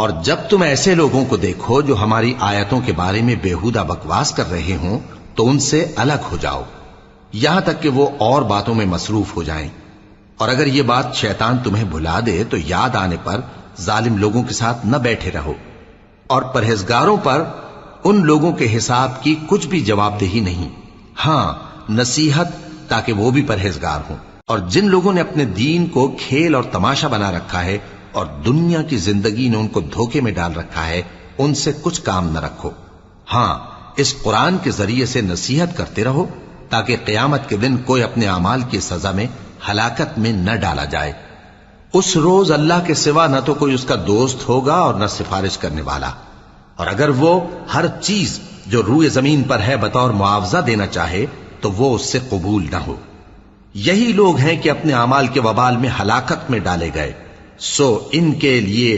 اور جب تم ایسے لوگوں کو دیکھو جو ہماری آیتوں کے بارے میں بےہودہ بکواس کر رہے ہوں تو ان سے الگ ہو جاؤ، یہاں تک کہ وہ اور باتوں میں مصروف ہو جائیں۔ اور اگر یہ بات شیطان تمہیں بھلا دے تو یاد آنے پر ظالم لوگوں کے ساتھ نہ بیٹھے رہو، اور پرہیزگاروں پر ان لوگوں کے حساب کی کچھ بھی جواب دہی نہیں، ہاں نصیحت تاکہ وہ بھی پرہیزگار ہوں۔ اور جن لوگوں نے اپنے دین کو کھیل اور تماشا بنا رکھا ہے اور دنیا کی زندگی نے ان کو دھوکے میں ڈال رکھا ہے، ان سے کچھ کام نہ رکھو، ہاں اس قرآن کے ذریعے سے نصیحت کرتے رہو تاکہ قیامت کے دن کوئی اپنے اعمال کی سزا میں ہلاکت میں نہ ڈالا جائے۔ اس روز اللہ کے سوا نہ تو کوئی اس کا دوست ہوگا اور نہ سفارش کرنے والا، اور اگر وہ ہر چیز جو روئے زمین پر ہے بطور معاوضہ دینا چاہے تو وہ اس سے قبول نہ ہو۔ یہی لوگ ہیں کہ اپنے اعمال کے وبال میں ہلاکت میں ڈالے گئے، سو ان کے لیے